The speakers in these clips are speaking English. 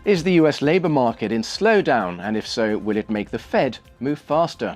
Is the US labour market in slowdown, and if so, will it make the Fed move faster?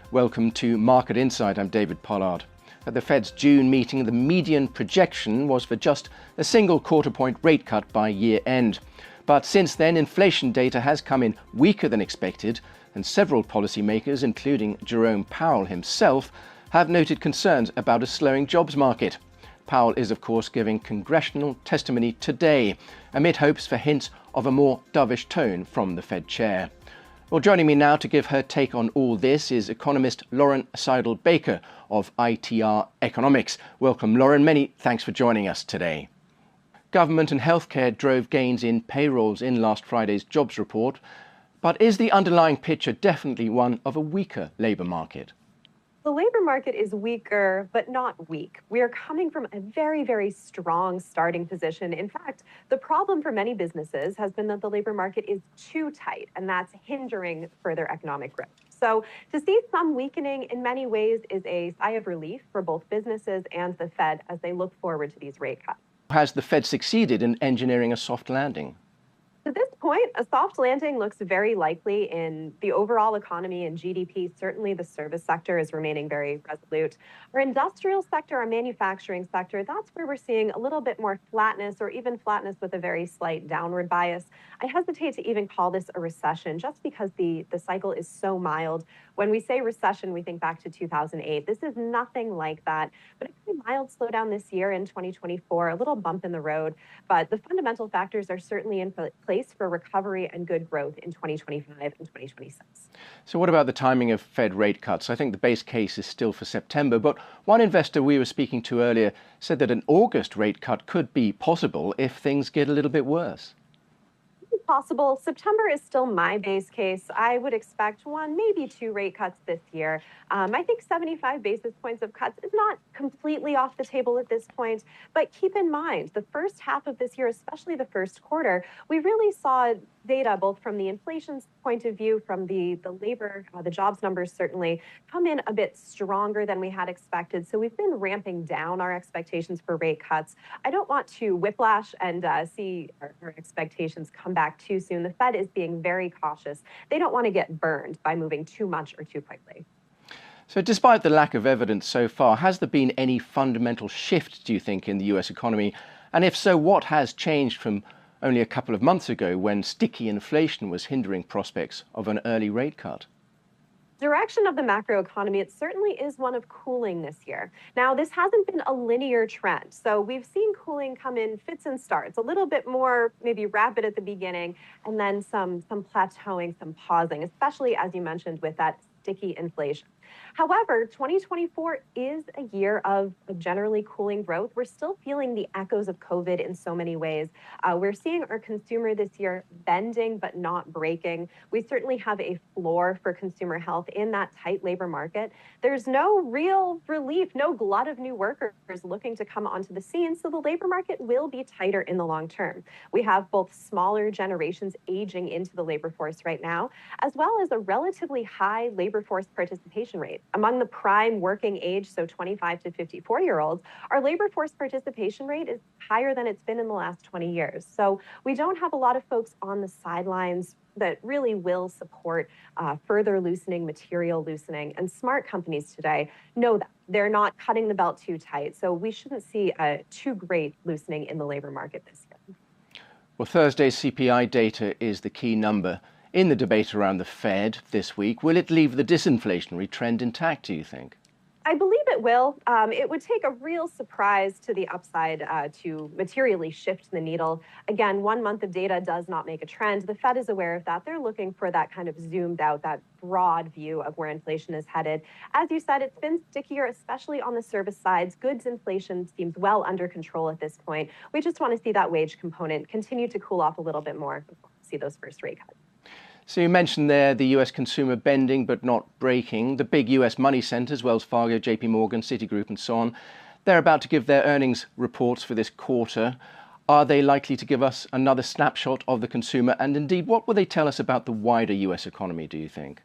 Welcome to Market Insight. I'm David Pollard. At the Fed's June meeting, the median projection was for just a single quarter-point rate cut by year-end. But since then, inflation data has come in weaker than expected, and several policymakers, including Jerome Powell himself, have noted concerns about a slowing jobs market. Powell is, of course, giving congressional testimony today, amid hopes for hints of a more dovish tone from the Fed chair. Well, joining me now to give her take on all this is economist Lauren Saidel-Baker of ITR Economics. Welcome, Lauren. Many thanks for joining us today. Government and healthcare drove gains in payrolls in last Friday's jobs report. But is the underlying picture definitely one of a weaker labour market? The labour market is weaker, but not weak. We are coming from a very, very strong starting position. In fact, the problem for many businesses has been that the labour market is too tight, and that's hindering further economic growth. So to see some weakening in many ways is a sigh of relief for both businesses and the Fed as they look forward to these rate cuts. Has the Fed succeeded in engineering a soft landing? To this point, a soft landing looks very likely in the overall economy and GDP. Certainly, the service sector is remaining very resolute. Our industrial sector, our manufacturing sector, that's where we're seeing a little bit more flatness or even flatness with a very slight downward bias. I hesitate to even call this a recession just because the cycle is so mild. When we say recession, we think back to 2008. This is nothing like that, but it's a mild slowdown this year in 2024, a little bump in the road. But the fundamental factors are certainly in place for recovery and good growth in 2025 and 2026. So what about the timing of Fed rate cuts? I think the base case is still for September, but one investor we were speaking to earlier said that an August rate cut could be possible if things get a little bit worse. Possible. September is still my base case. I would expect one, maybe two rate cuts this year. I think 75 basis points of cuts is not completely off the table at this point, but keep in mind the first half of this year, especially the first quarter, we really saw data both from the inflation point of view, from the labor, the jobs numbers certainly come in a bit stronger than we had expected. So we've been ramping down our expectations for rate cuts. I don't want to whiplash and see our expectations come back too soon. The Fed is being very cautious. They don't want to get burned by moving too much or too quickly. So despite the lack of evidence so far, has there been any fundamental shift, do you think, in the US economy? And if so, what has changed from only a couple of months ago when sticky inflation was hindering prospects of an early rate cut? Direction of the macroeconomy, it certainly is one of cooling this year. Now, this hasn't been a linear trend. So we've seen cooling come in fits and starts, a little bit more maybe rapid at the beginning, and then some plateauing, some pausing, especially as you mentioned with that sticky inflation. However, 2024 is a year of generally cooling growth. We're still feeling the echoes of COVID in so many ways. We're seeing our consumer this year bending but not breaking. We certainly have a floor for consumer health in that tight labor market. There's no real relief, no glut of new workers looking to come onto the scene, so the labor market will be tighter in the long term. We have both smaller generations aging into the labor force right now, as well as a relatively high labor force participation rate. Among the prime working age, so 25 to 54-year-olds, our labor force participation rate is higher than it's been in the last 20 years. So we don't have a lot of folks on the sidelines that really will support further loosening, material loosening. And smart companies today know that. They're not cutting the belt too tight. So we shouldn't see a too great loosening in the labor market this year. Well, Thursday's CPI data is the key number in the debate around the Fed this week. Will it leave the disinflationary trend intact, do you think? I believe it will. It would take a real surprise to the upside to materially shift the needle. Again, 1 month of data does not make a trend. The Fed is aware of that. They're looking for that kind of zoomed out, that broad view of where inflation is headed. As you said, it's been stickier, especially on the service sides. Goods inflation seems well under control at this point. We just want to see that wage component continue to cool off a little bit more before we see those first rate cuts. So you mentioned there the US consumer bending but not breaking. The big US money centers, Wells Fargo, JP Morgan, Citigroup and so on, they're about to give their earnings reports for this quarter. Are they likely to give us another snapshot of the consumer? And indeed, what will they tell us about the wider US economy, do you think?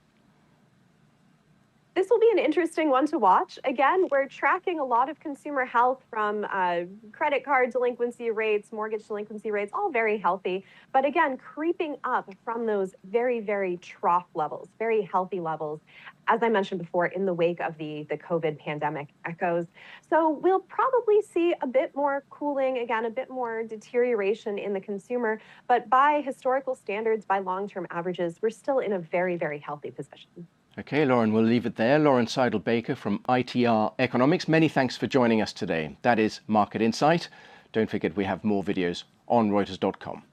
This will be an interesting one to watch. Again, we're tracking a lot of consumer health from credit card delinquency rates, mortgage delinquency rates, all very healthy. But again, creeping up from those very, very trough levels, very healthy levels, as I mentioned before, in the wake of the COVID pandemic echoes. So we'll probably see a bit more cooling, again, a bit more deterioration in the consumer. But by historical standards, by long-term averages, we're still in a very, very healthy position. Okay, Lauren, we'll leave it there. Lauren Saidel-Baker from ITR Economics. Many thanks for joining us today. That is Market Insight. Don't forget we have more videos on Reuters.com.